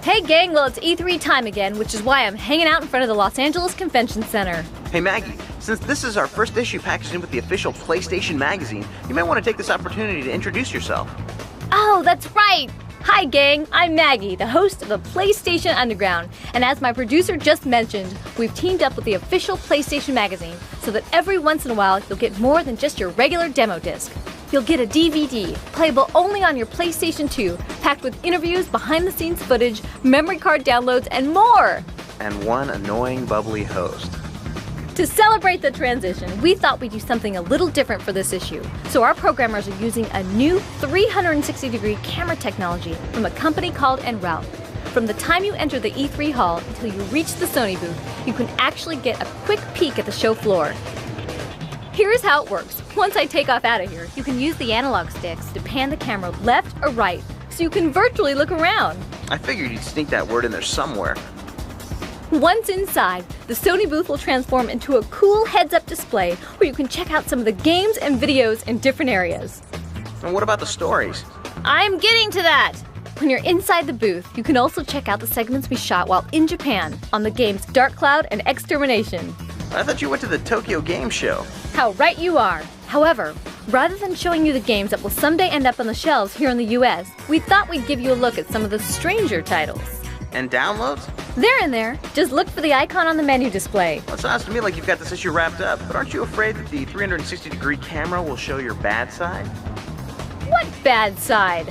Hey gang, well it's E3 time again, which is why I'm hanging out in front of the Los Angeles Convention Center. Hey Maggie, since this is our first issue packaged in with the official PlayStation magazine, you might want to take this opportunity to introduce yourself. Oh, that's right! Hi gang, I'm Maggie, the host of the PlayStation Underground, and as my producer just mentioned, we've teamed up with the official PlayStation magazine so that every once in a while you'll get more than just your regular demo disc. You'll get a DVD, playable only on your PlayStation 2, packed with interviews, behind-the-scenes footage, memory card downloads, and more! And one annoying, bubbly host. To celebrate the transition, we thought we'd do something a little different for this issue. So our programmers are using a new 360-degree camera technology from a company called En Route. From the time you enter the E3 hall until you reach the Sony booth, you can actually get a quick peek at the show floor. Here's how it works. Once I take off out of here, you can use the analog sticks to pan the camera left or right, so you can virtually look around. I figured you'd sneak that word in there somewhere. Once inside, the Sony booth will transform into a cool heads-up display where you can check out some of the games and videos in different areas. And what about the stories? I'm getting to that! When you're inside the booth, you can also check out the segments we shot while in Japan on the games Dark Cloud and Extermination. I thought you went to the Tokyo Game Show. How right you are! However, rather than showing you the games that will someday end up on the shelves here in the US, we thought we'd give you a look at some of the stranger titles. And downloads? They're in there. Just look for the icon on the menu display. Well, it sounds to me like you've got this issue wrapped up, but aren't you afraid that the 360-degree camera will show your bad side? What bad side?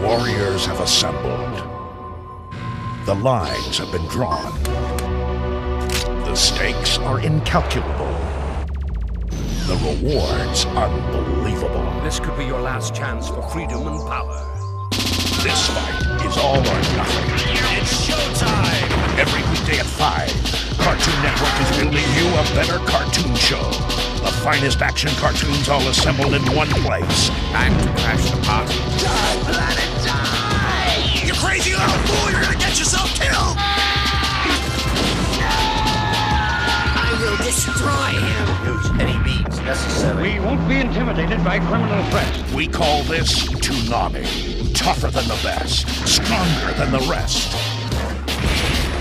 warriors have assembled. The lines have been drawn. The stakes are incalculable. The rewards unbelievable. This could be your last chance for freedom and power. This fight is all or nothing. It's showtime! Every weekday at 5, Cartoon Network is building you a better cartoon show. The finest action cartoons all assembled in one place. Time to crash the party. Die, planet, die! You crazy little fool! You're gonna get yourself killed! I will destroy him! Use any means necessary. We won't be intimidated by criminal threats. We call this Toonami. Tougher than the best, stronger than the rest.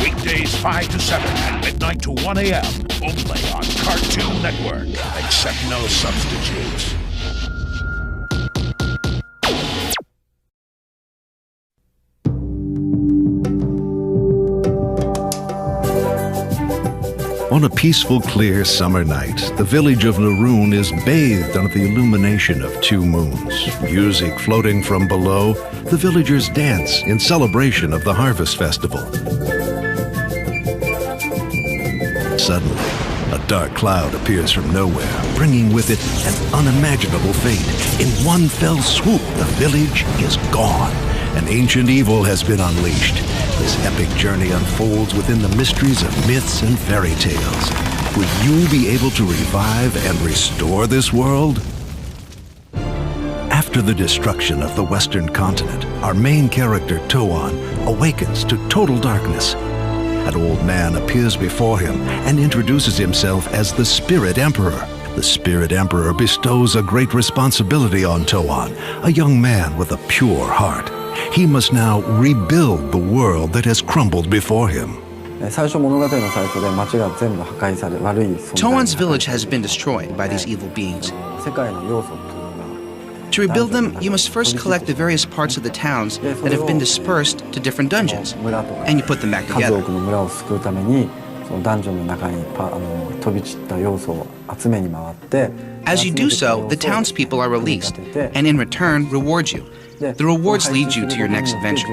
Weekdays 5 to 7 and midnight to 1 a.m. Only on Cartoon Network. Accept no substitutes. On a peaceful, clear summer night, the village of Naroon is bathed under the illumination of 2 moons. Music floating from below, the villagers dance in celebration of the Harvest Festival. Suddenly, a dark cloud appears from nowhere, bringing with it an unimaginable fate. In one fell swoop, the village is gone. An ancient evil has been unleashed. This epic journey unfolds within the mysteries of myths and fairy tales. Will you be able to revive and restore this world? After the destruction of the Western continent, our main character, Toan, awakens to total darkness. An old man appears before him and introduces himself as the Spirit Emperor. The Spirit Emperor bestows a great responsibility on Toan, a young man with a pure heart. He must now rebuild the world that has crumbled before him. Toan's village has been destroyed by these evil beings. To rebuild them, you must first collect the various parts of the towns that have been dispersed to different dungeons, and you put them back together. As you do so, the townspeople are released, and in return, reward you. The rewards lead you to your next adventure.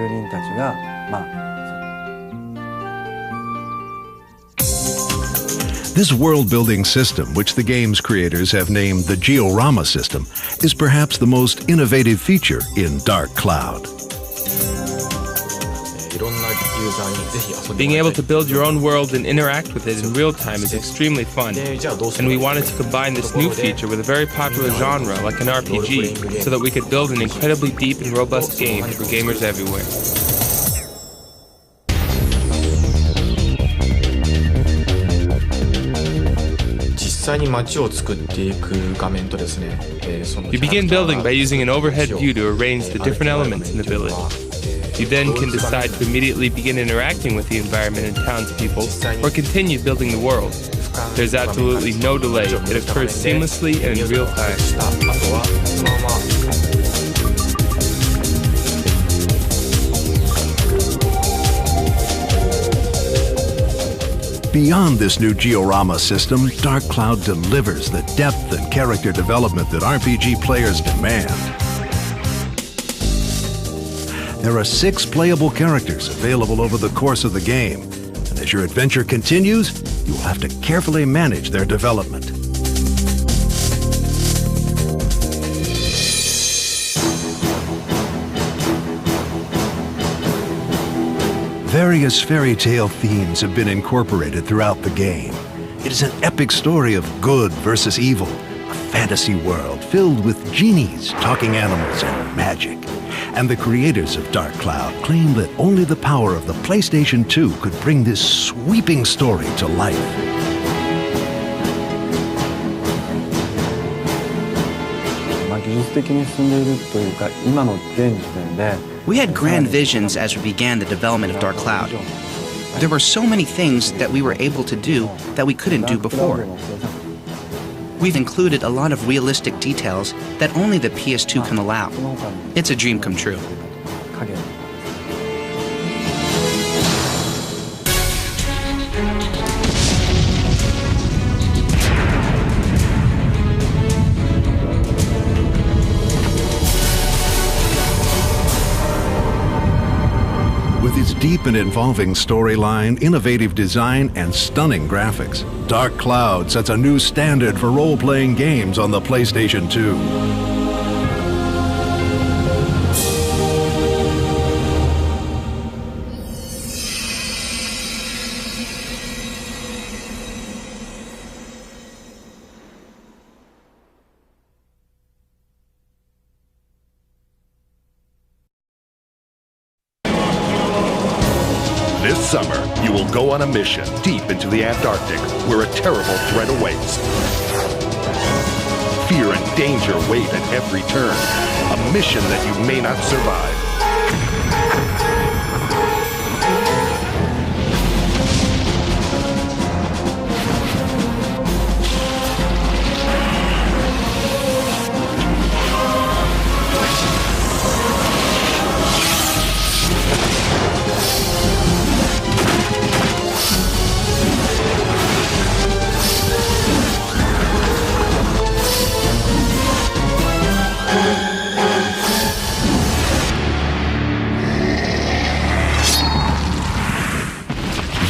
This world-building system, which the game's creators have named the Georama system, is perhaps the most innovative feature in Dark Cloud. Being able to build your own world and interact with it in real time is extremely fun, and we wanted to combine this new feature with a very popular genre like an RPG so that we could build an incredibly deep and robust game for gamers everywhere. You begin building by using an overhead view to arrange the different elements in the village. You then can decide to immediately begin interacting with the environment and townspeople, or continue building the world. There's absolutely no delay. It occurs seamlessly and in real time. Beyond this new Georama system, Dark Cloud delivers the depth and character development that RPG players demand. There are 6 playable characters available over the course of the game, and as your adventure continues, you will have to carefully manage their development. Various fairy tale themes have been incorporated throughout the game. It is an epic story of good versus evil, a fantasy world filled with genies, talking animals, and magic. And the creators of Dark Cloud claim that only the power of the PlayStation 2 could bring this sweeping story to life. We had grand visions as we began the development of Dark Cloud. There were so many things that we were able to do that we couldn't do before. We've included a lot of realistic details that only the PS2 can allow. It's a dream come true. With its deep and involving storyline, innovative design, and stunning graphics, Dark Cloud sets a new standard for role-playing games on the PlayStation 2. This summer, you will go on a mission deep into the Antarctic where a terrible threat awaits. Fear and danger wait at every turn. A mission that you may not survive.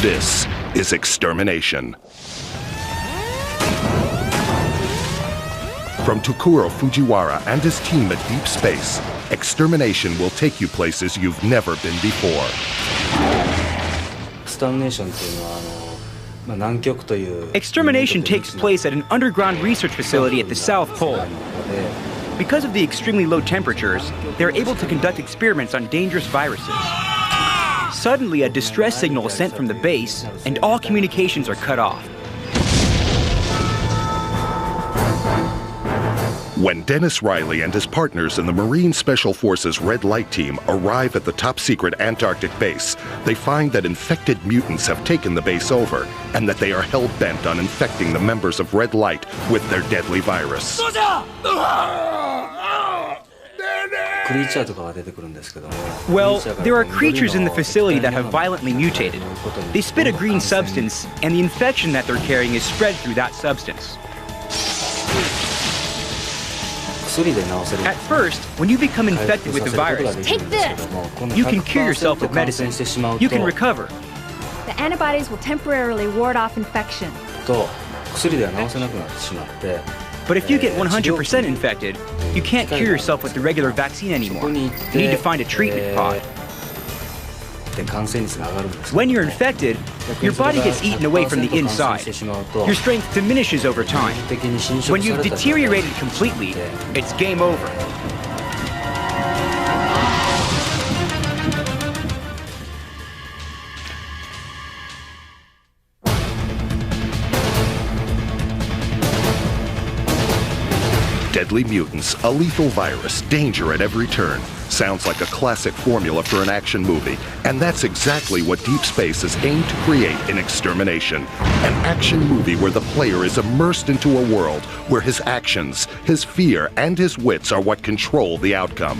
This is extermination. From Takuro Fujiwara and his team at Deep Space, extermination will take you places you've never been before. Extermination takes place at an underground research facility at the South Pole. Because of the extremely low temperatures, they're able to conduct experiments on dangerous viruses. Suddenly, a distress signal is sent from the base, and all communications are cut off. When Dennis Riley and his partners in the Marine Special Forces Red Light Team arrive at the top-secret Antarctic base, they find that infected mutants have taken the base over, and that they are hell-bent on infecting the members of Red Light with their deadly virus. Well, there are creatures in the facility that have violently mutated. They spit a green substance, and the infection that they're carrying is spread through that substance. At first, when you become infected with the virus, Take this! you can cure yourself with medicine. You can recover. The antibodies will temporarily ward off infection. But if you get 100% infected, you can't cure yourself with the regular vaccine anymore. You need to find a treatment pod. When you're infected, your body gets eaten away from the inside. Your strength diminishes over time. When you've deteriorated completely, it's game over. Deadly mutants, a lethal virus, danger at every turn. Sounds like a classic formula for an action movie, and that's exactly what Deep Space has aimed to create in Extermination. An action movie where the player is immersed into a world where his actions, his fear, and his wits are what control the outcome.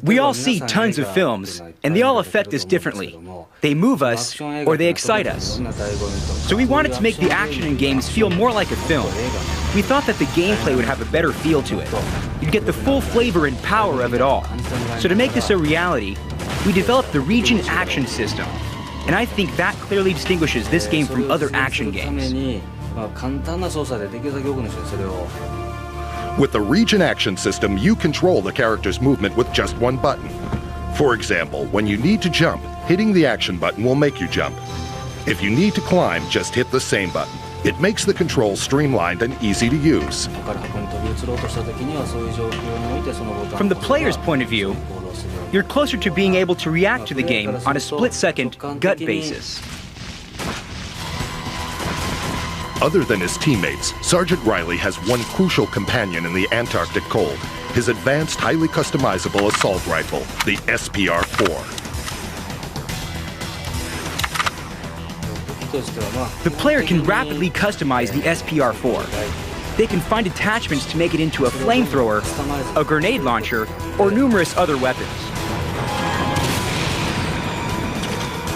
We all see tons of films, and they all affect us differently. They move us, or they excite us. So we wanted to make the action in games feel more like a film. We thought that the gameplay would have a better feel to it. You'd get the full flavor and power of it all. So to make this a reality, we developed the Region Action System. And I think that clearly distinguishes this game from other action games. With the Region Action System, you control the character's movement with just one button. For example, when you need to jump, hitting the action button will make you jump. If you need to climb, just hit the same button. It makes the controls streamlined and easy to use. From the player's point of view, you're closer to being able to react to the game on a split-second, gut basis. Other than his teammates, Sergeant Riley has one crucial companion in the Antarctic cold, his advanced, highly customizable assault rifle, the SPR-4. The player can rapidly customize the SPR-4. They can find attachments to make it into a flamethrower, a grenade launcher, or numerous other weapons.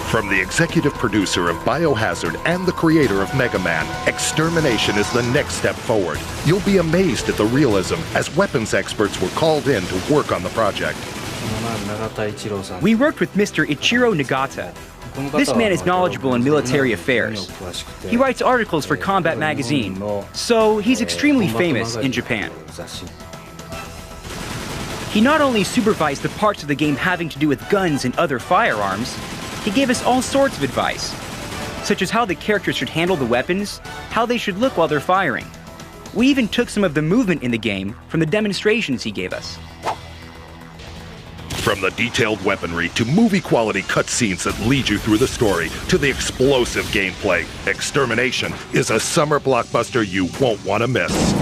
From the executive producer of Biohazard and the creator of Mega Man, Extermination is the next step forward. You'll be amazed at the realism as weapons experts were called in to work on the project. We worked with Mr. Ichiro Nagata. This man is knowledgeable in military affairs. He writes articles for Combat Magazine, so he's extremely famous in Japan. He not only supervised the parts of the game having to do with guns and other firearms, he gave us all sorts of advice, such as how the characters should handle the weapons, how they should look while they're firing. We even took some of the movement in the game from the demonstrations he gave us. From the detailed weaponry to movie-quality cutscenes that lead you through the story to the explosive gameplay, Extermination is a summer blockbuster you won't want to miss.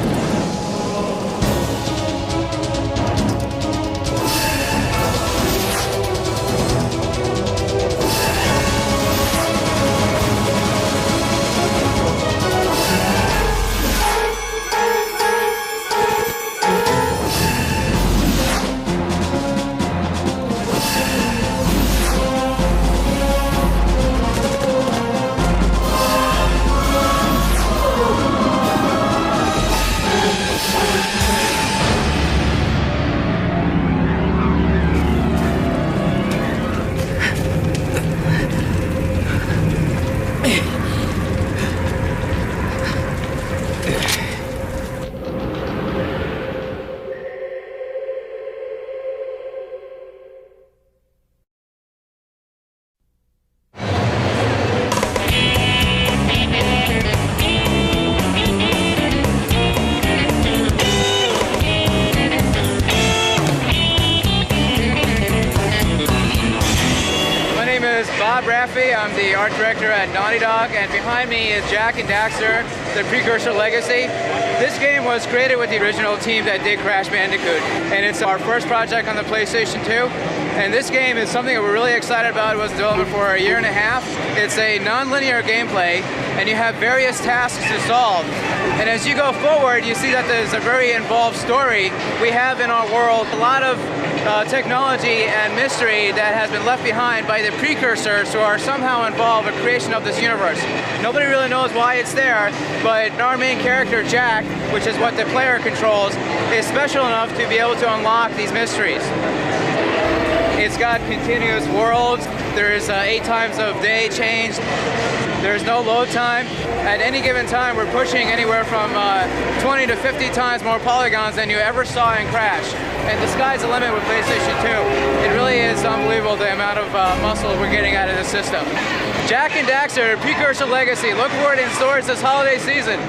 I'm the art director at Naughty Dog, and behind me is Jak and Daxter, the Precursor Legacy. This game was created with the original team that did Crash Bandicoot, and it's our first project on the PlayStation 2. And this game is something that we're really excited about. It was in development for a year and a half. It's a non-linear gameplay, and you have various tasks to solve. And as you go forward, you see that there's a very involved story. We have in our world a lot of technology and mystery that has been left behind by the precursors who are somehow involved in the creation of this universe. Nobody really knows why it's there, but our main character, Jak, which is what the player controls, is special enough to be able to unlock these mysteries. It's got continuous worlds. There's 8 times of day change. There's no load time. At any given time, we're pushing anywhere from 20 to 50 times more polygons than you ever saw in Crash. And the sky's the limit with PlayStation 2. It really is unbelievable the amount of muscle we're getting out of this system. Jak and Daxter, Precursor Legacy. Look for it in stores this holiday season.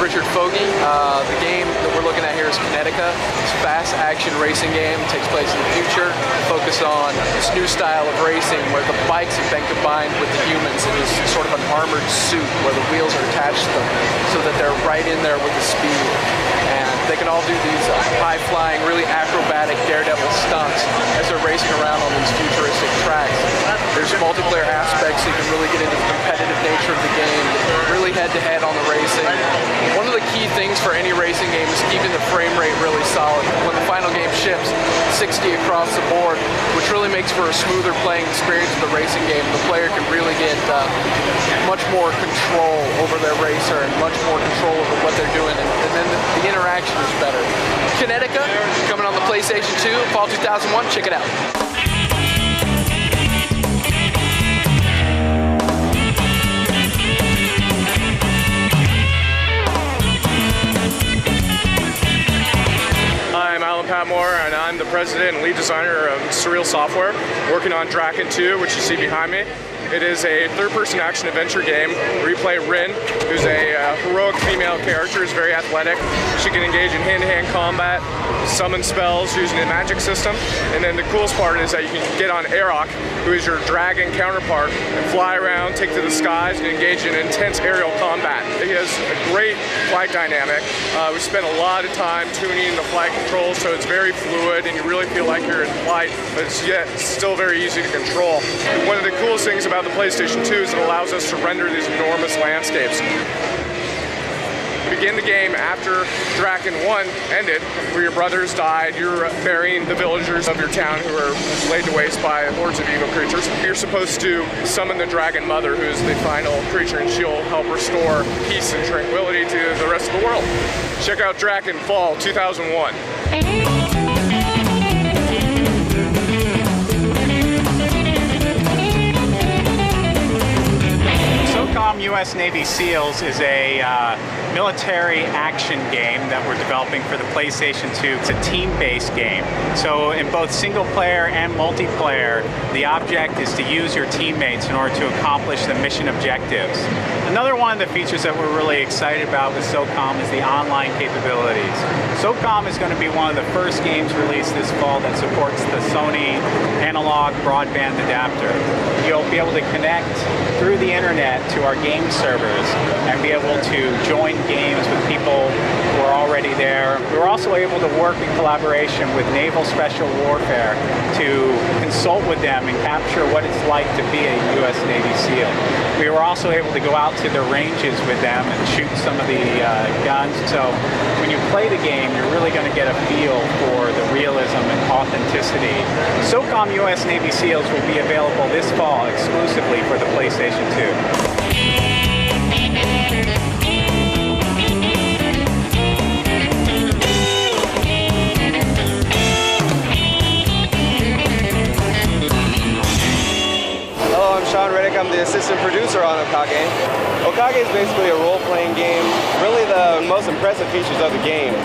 Richard Fogey. The game that we're looking at here is Kinetica. It's a fast action racing game. It takes place in the future. Focus on this new style of racing where the bikes have been combined with the humans in this sort of an armored suit where the wheels are attached to them so that they're right in there with the speed. And they can all do these high-flying, really acrobatic daredevil stunts as they're racing around on these futuristic tracks. There's multiplayer aspects so you can really get into the competitive nature of the game, really head-to-head on the racing. One of the key things for any racing game is keeping the frame rate really solid. When the final game ships, 60 across the board, which really makes for a smoother playing experience of the racing game. The player can really get much more control over their racer and much more control over what they're doing, and then the interaction is better. Kinetica, coming on the PlayStation 2, fall 2001, check it out. I'm Alan Patmore, and I'm the president and lead designer of Surreal Software, working on Draken 2, which you see behind me. It is a third-person action-adventure game where you play Rin, who's a heroic female character, who's very athletic. She can engage in hand-to-hand combat, summon spells using the magic system, and then the coolest part is that you can get on Aerok, who is your dragon counterpart, and fly around, take to the skies, and engage in intense aerial combat. He has a great flight dynamic. We spent a lot of time tuning the flight controls, so it's very fluid, and you really feel like you're in flight, but it's yet still very easy to control. And one of the coolest things about about the PlayStation 2 is it allows us to render these enormous landscapes. You begin the game after Draken 1 ended, where your brothers died. You're burying the villagers of your town who are laid to waste by hordes of evil creatures. You're supposed to summon the Dragon Mother, who is the final creature, and she'll help restore peace and tranquility to the rest of the world. Check out Draken Fall 2001. SOCOM U.S. Navy SEALs is a military action game that we're developing for the PlayStation 2. It's a team-based game. So in both single player and multiplayer, the object is to use your teammates in order to accomplish the mission objectives. Another one of the features that we're really excited about with SOCOM is the online capabilities. SOCOM is going to be one of the first games released this fall that supports the Sony analog broadband adapter. You'll be able to connect through the internet to our game servers and be able to join games with people who are already there. We were also able to work in collaboration with Naval Special Warfare to consult with them and capture what it's like to be a U.S. Navy SEAL. We were also able to go out to the ranges with them and shoot some of the guns. So when you play the game, you're really going to get a feel for the realism and authenticity. SOCOM U.S. Navy SEALs will be available this fall exclusively for the PlayStation 2. I'm the assistant producer on Okage. Okage is basically a role-playing game. Really the most impressive features of the game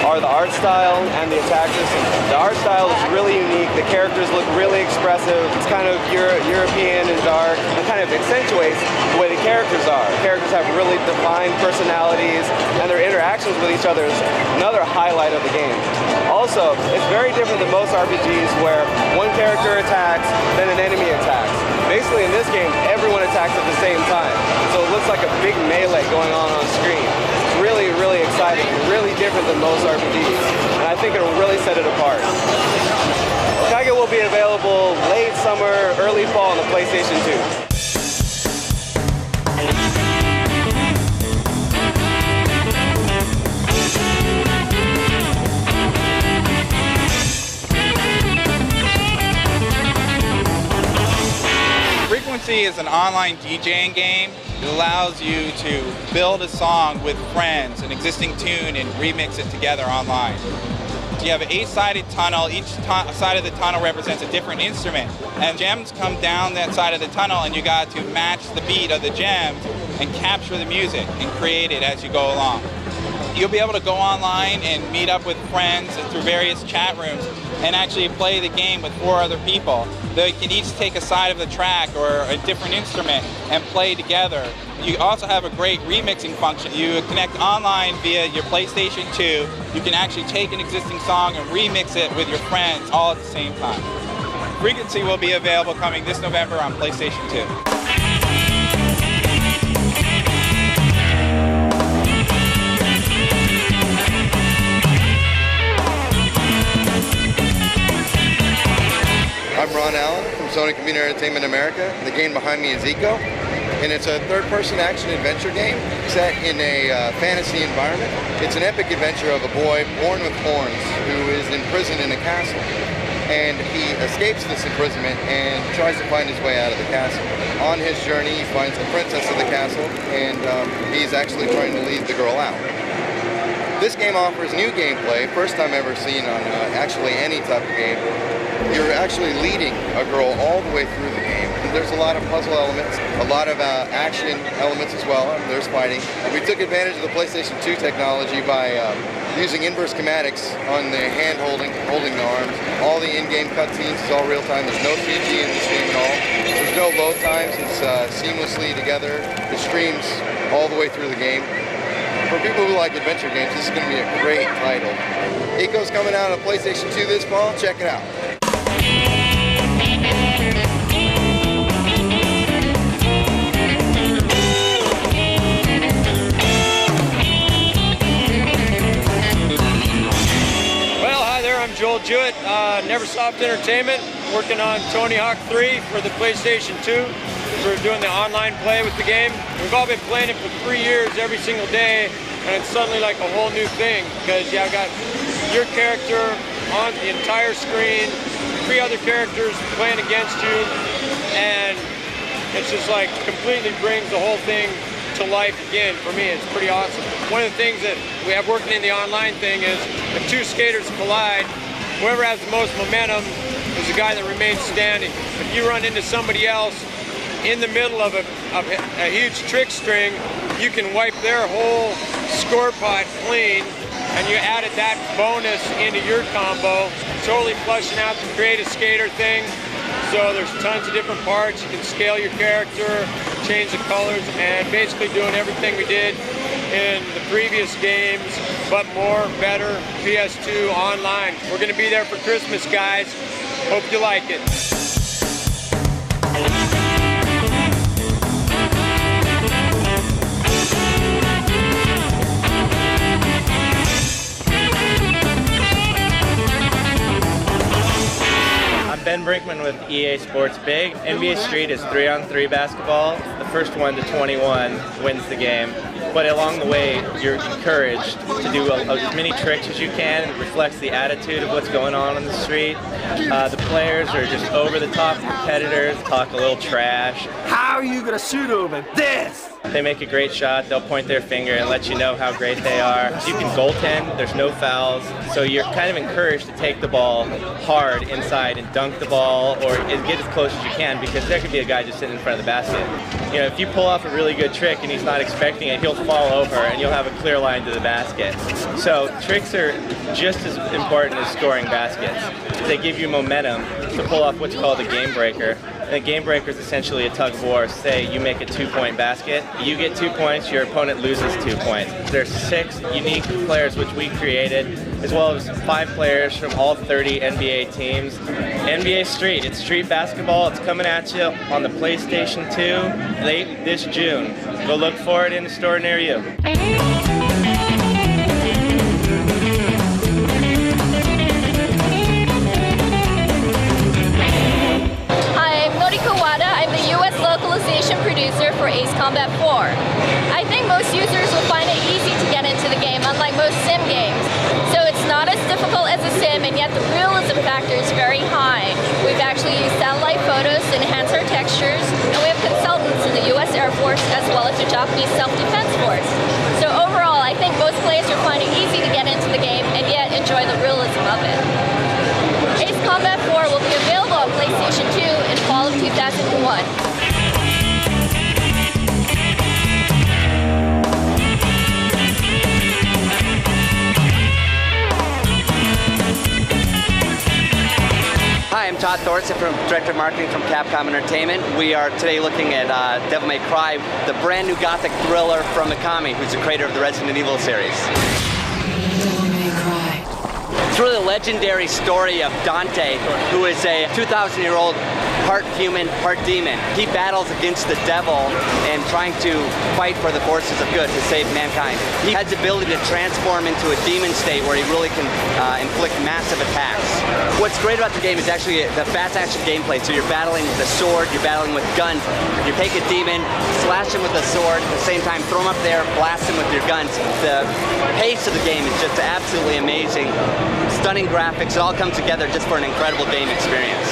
are the art style and the attack system. The art style is really unique. The characters look really expressive. It's kind of European and dark. It kind of accentuates the way the characters are. The characters have really defined personalities, and their interactions with each other is another highlight of the game. Also, it's very different than most RPGs where one character attacks, then an enemy attacks. Basically, in this game, everyone attacks at the same time. So it looks like a big melee going on screen. It's really, really exciting, really different than most RPGs. And I think it'll really set it apart. Okage will be available late summer, early fall on the PlayStation 2. Frequency is an online DJing game. It allows you to build a song with friends, an existing tune, and remix it together online. You have an 8-sided tunnel. Each side of the tunnel represents a different instrument. And gems come down that side of the tunnel, and you got to match the beat of the gems and capture the music and create it as you go along. You'll be able to go online and meet up with friends through various chat rooms and actually play the game with 4 other people. They can each take a side of the track or a different instrument and play together. You also have a great remixing function. You connect online via your PlayStation 2. You can actually take an existing song and remix it with your friends all at the same time. Frequency will be available coming this November on PlayStation 2. I'm Ron Allen from Sony Computer Entertainment America. The game behind me is Eco, and it's a third-person action-adventure game set in a fantasy environment. It's an epic adventure of a boy born with horns who is imprisoned in a castle, and he escapes this imprisonment and tries to find his way out of the castle. On his journey, he finds the princess of the castle, and he's actually trying to lead the girl out. This game offers new gameplay, first time ever seen on actually any type of game. You're actually leading a girl all the way through the game. There's a lot of puzzle elements, a lot of action elements as well. There's fighting. We took advantage of the PlayStation 2 technology by using inverse schematics on the hand holding the arms. All the in-game cutscenes is all real time. There's no CG in this game at all. There's no load times. It's seamlessly together. It streams all the way through the game. For people who like adventure games, this is going to be a great title. Eco's coming out on PlayStation 2 this fall. Check it out. Well, hi there, I'm Joel Jewett, Neversoft Entertainment, working on Tony Hawk 3 for the PlayStation 2. for doing the online play with the game. We've all been playing it for 3 years every single day, and it's suddenly like a whole new thing because you've got your character on the entire screen, 3 other characters playing against you, and it's just like completely brings the whole thing to life again. For me, it's pretty awesome. One of the things that we have working in the online thing is if 2 skaters collide, whoever has the most momentum is the guy that remains standing. If you run into somebody else in the middle of a huge trick string, you can wipe their whole score pot clean, and you added that bonus into your combo, totally flushing out the create a skater thing. So there's tons of different parts. You can scale your character, change the colors, and basically doing everything we did in the previous games, but more, better, PS2 online. We're going to be there for Christmas, guys. Hope you like it. I'm Ben Brinkman with EA Sports Big. NBA Street is 3-on-3 basketball. The first 1 to 21 wins the game. But along the way, you're encouraged to do as many tricks as you can. It reflects the attitude of what's going on the street. The players are just over-the-top competitors, talk a little trash. How are you gonna shoot over this? They make a great shot, they'll point their finger and let you know how great they are. You can goaltend, there's no fouls, so you're kind of encouraged to take the ball hard inside and dunk the ball or get as close as you can, because there could be a guy just sitting in front of the basket. You know, if you pull off a really good trick and he's not expecting it, he'll fall over and you'll have a clear line to the basket. So tricks are just as important as scoring baskets. They give you momentum to pull off what's called a game breaker. And a game breaker is essentially a tug of war. Say you make a 2-point basket, you get 2 points, your opponent loses 2 points. There's 6 unique players which we created, as well as 5 players from all 30 NBA teams. NBA Street, it's street basketball. It's coming at you on the PlayStation 2 late this June. Go look for it in the store near you. Producer for Ace Combat 4. I think most users will find it easy to get into the game, unlike most sim games. So it's not as difficult as a sim, and yet the realism factor is very high. We've actually used satellite photos to enhance our textures, and we have consultants in the US Air Force as well as the Japanese Self-Defense Force. So overall, I think most players will find it easy to get into the game and yet enjoy the realism of it. Ace Combat 4 will be available on PlayStation 2 in fall of 2001. Hi, I'm Todd Thorson, Director of Marketing from Capcom Entertainment. We are today looking at Devil May Cry, the brand new gothic thriller from Mikami, who's the creator of the Resident Evil series. Devil May Cry. It's really a legendary story of Dante, who is a 2,000-year-old part human, part demon. He battles against the devil and trying to fight for the forces of good to save mankind. He has the ability to transform into a demon state where he really can inflict massive attacks. What's great about the game is actually the fast action gameplay. So you're battling with a sword, you're battling with guns. You take a demon, slash him with a sword, at the same time throw him up there, blast him with your guns. The pace of the game is just absolutely amazing. Stunning graphics, it all comes together just for an incredible game experience.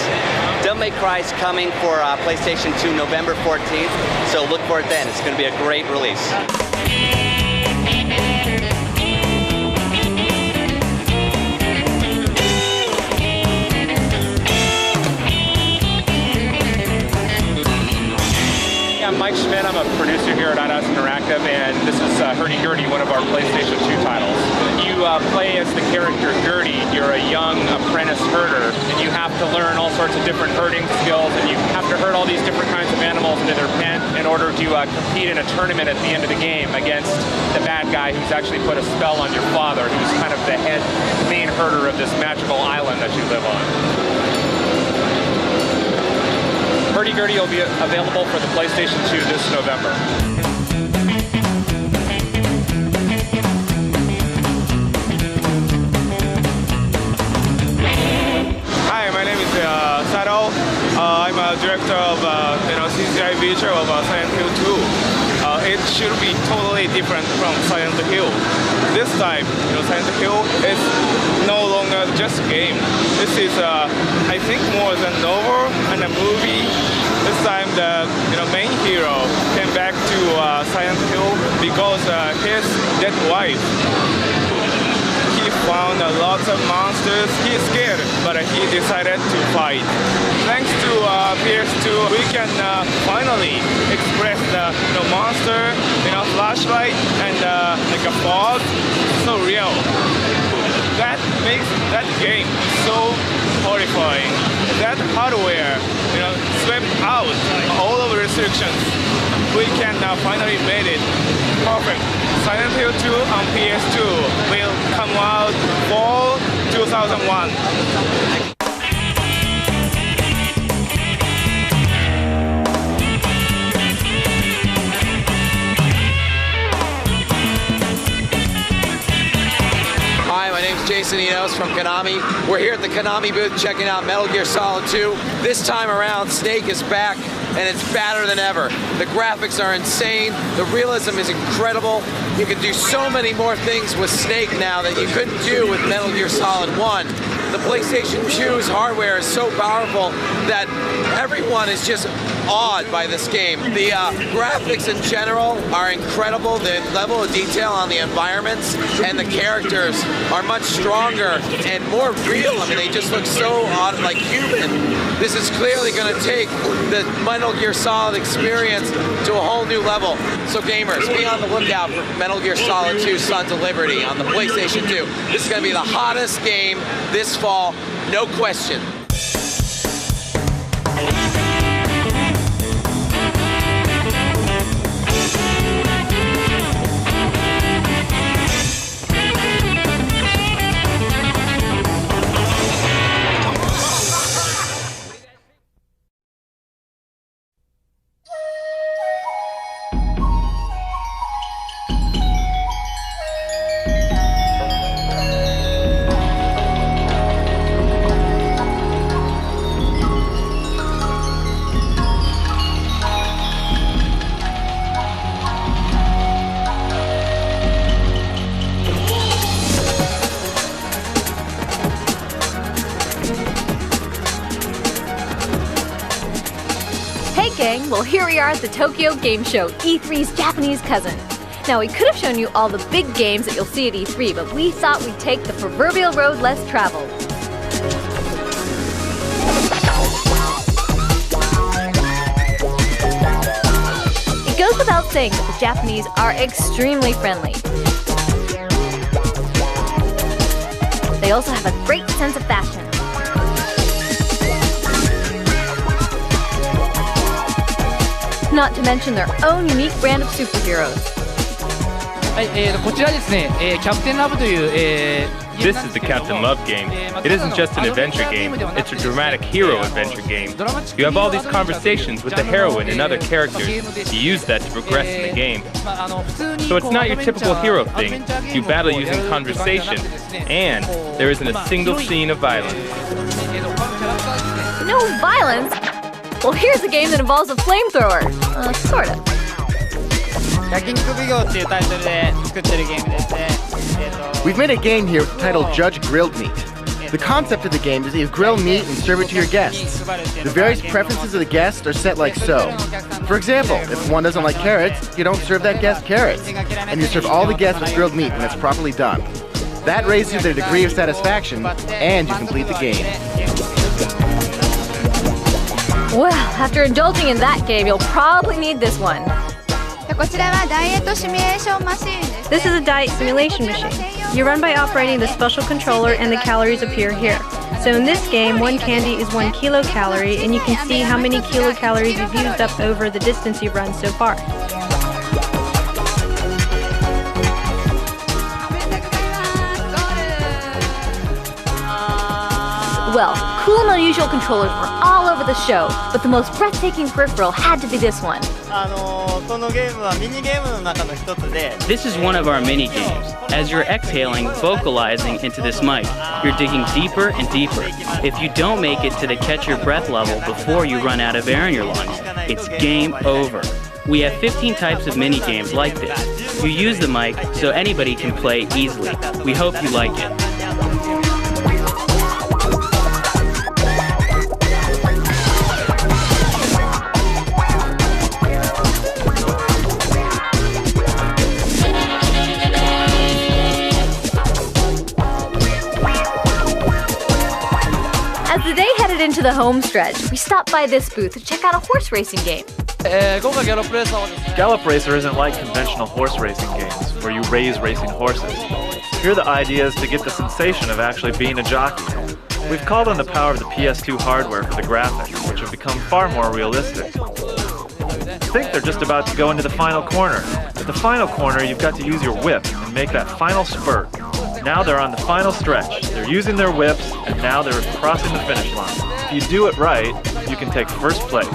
Devil May Cry is coming for PlayStation 2 November 14th, so look for it then. It's going to be a great release. I'm Mike Schmidt. I'm a producer here at IDOS Interactive, and this is Hurdy-Gurdy, one of our PlayStation 2 titles. You play as the character Gurdy. You're a young apprentice herder, and you have to learn all sorts of different herding skills, and you have to herd all these different kinds of animals into their pen in order to compete in a tournament at the end of the game against the bad guy who's actually put a spell on your father, who's kind of the main herder of this magical island that you live on. Hurdy-Gurdy will be available for the PlayStation 2 this November. Hi, my name is Sado. I'm a director of CCI CGI visual of Silent Hill 2. It should be totally different from Silent Hill. This time, Silent Hill is no longer just a game. This is, I think, more than a novel and a movie. This time, the main hero came back to Silent Hill because his dead wife. He found lots of monsters. He's scared, but he decided to fight. Thanks to PS2, we can finally express the monster in a flashlight and like a fog. So real. That makes that game so horrifying. That hardware, swept out all of the restrictions. We can finally made it perfect. Silent Hill 2 on PS2 will come out fall 2001. Hi, my name's Jason Enos from Konami. We're here at the Konami booth checking out Metal Gear Solid 2. This time around, Snake is back, and it's badder than ever. The graphics are insane, the realism is incredible. You can do so many more things with Snake now that you couldn't do with Metal Gear Solid 1. The PlayStation 2's hardware is so powerful that everyone is just awed by this game. The graphics in general are incredible. The level of detail on the environments and the characters are much stronger and more real. I mean, they just look so like human. This is clearly going to take the Metal Gear Solid experience to a whole new level. So gamers, be on the lookout for Metal Gear Solid 2 Sons of Liberty on the PlayStation 2. This is going to be the hottest game this fall, no question. Well, here we are at the Tokyo Game Show, E3's Japanese cousin. Now, we could have shown you all the big games that you'll see at E3, but we thought we'd take the proverbial road less traveled. It goes without saying that the Japanese are extremely friendly. They also have a great sense of fashion. Not to mention their own unique brand of superheroes. This is the Captain Love game. It isn't just an adventure game, it's a dramatic hero adventure game. You have all these conversations with the heroine and other characters. You use that to progress in the game. So it's not your typical hero thing. You battle using conversation, and there isn't a single scene of violence. No violence? Well, here's a game that involves a flamethrower. Sort of. We've made a game here titled Judge Grilled Meat. The concept of the game is that you grill meat and serve it to your guests. The various preferences of the guest are set like so. For example, if one doesn't like carrots, you don't serve that guest carrots, and you serve all the guests with grilled meat when it's properly done. That raises their degree of satisfaction, and you complete the game. Well, after indulging in that game, you'll probably need this one. This is a diet simulation machine. You run by operating the special controller and the calories appear here. So in this game, one candy is 1 kilocalorie, and you can see how many kilocalories you've used up over the distance you've run so far. Well, cool and unusual controllers were all over the show, but the most breathtaking peripheral had to be this one. This is one of our mini games. As you're exhaling, vocalizing into this mic, you're digging deeper and deeper. If you don't make it to the catch your breath level before you run out of air in your lungs, it's game over. We have 15 types of mini-games like this. You use the mic so anybody can play easily. We hope you like it. As the day headed into the home stretch, we stopped by this booth to check out a horse racing game. Gallop Racer isn't like conventional horse racing games, where you raise racing horses. Here the idea is to get the sensation of actually being a jockey. We've called on the power of the PS2 hardware for the graphics, which have become far more realistic. I think they're just about to go into the final corner. At the final corner, you've got to use your whip and make that final spurt. Now they're on the final stretch. They're using their whips, and now they're crossing the finish line. If you do it right, you can take first place.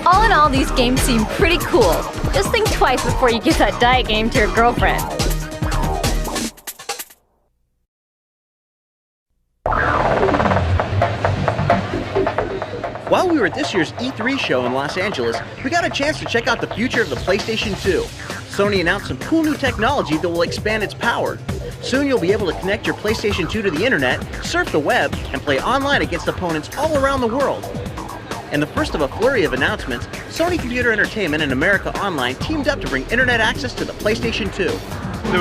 All in all, these games seem pretty cool. Just think twice before you give that diet game to your girlfriend. While we were at this year's E3 show in Los Angeles, we got a chance to check out the future of the PlayStation 2. Sony announced some cool new technology that will expand its power. Soon you'll be able to connect your PlayStation 2 to the internet, surf the web, and play online against opponents all around the world. And the first of a flurry of announcements, Sony Computer Entertainment and America Online teamed up to bring internet access to the PlayStation 2.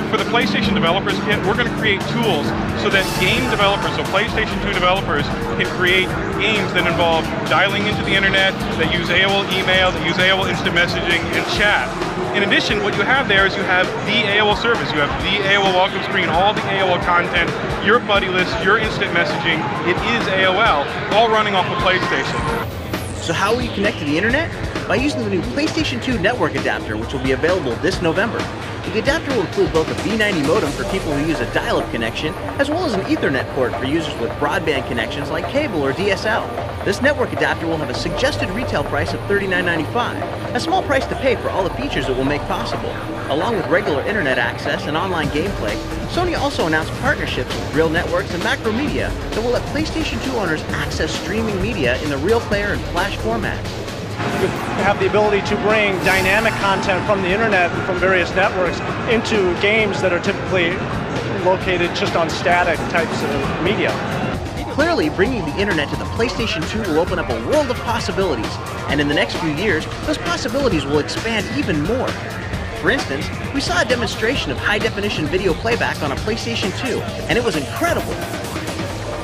For the PlayStation Developers Kit, we're going to create tools so that game developers, so PlayStation 2 developers, can create games that involve dialing into the internet, that use AOL email, that use AOL instant messaging, and chat. In addition, what you have there is you have the AOL service, you have the AOL welcome screen, all the AOL content, your buddy list, your instant messaging. It is AOL, all running off of PlayStation. So how will you connect to the internet? By using the new PlayStation 2 network adapter, which will be available this November. The adapter will include both a V90 modem for people who use a dial-up connection, as well as an Ethernet port for users with broadband connections like cable or DSL. This network adapter will have a suggested retail price of $39.95, a small price to pay for all the features it will make possible. Along with regular internet access and online gameplay, Sony also announced partnerships with Real Networks and Macromedia that will let PlayStation 2 owners access streaming media in the Real Player and Flash formats. You have the ability to bring dynamic content from the internet and from various networks into games that are typically located just on static types of media. Clearly, bringing the internet to the PlayStation 2 will open up a world of possibilities, and in the next few years, those possibilities will expand even more. For instance, we saw a demonstration of high-definition video playback on a PlayStation 2, and it was incredible.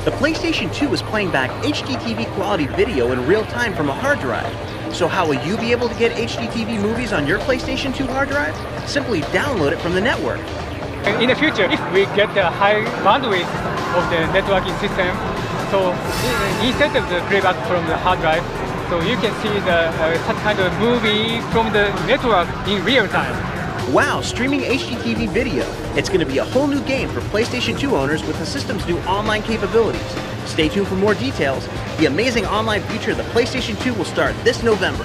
The PlayStation 2 is playing back HDTV quality video in real time from a hard drive. So how will you be able to get HDTV movies on your PlayStation 2 hard drive? Simply download it from the network. In the future, if we get the high bandwidth of the networking system, so instead of the playback from the hard drive, so you can see such kind of movie from the network in real time. Wow, streaming HDTV video. It's going to be a whole new game for PlayStation 2 owners with the system's new online capabilities. Stay tuned for more details. The amazing online feature of the PlayStation 2 will start this November.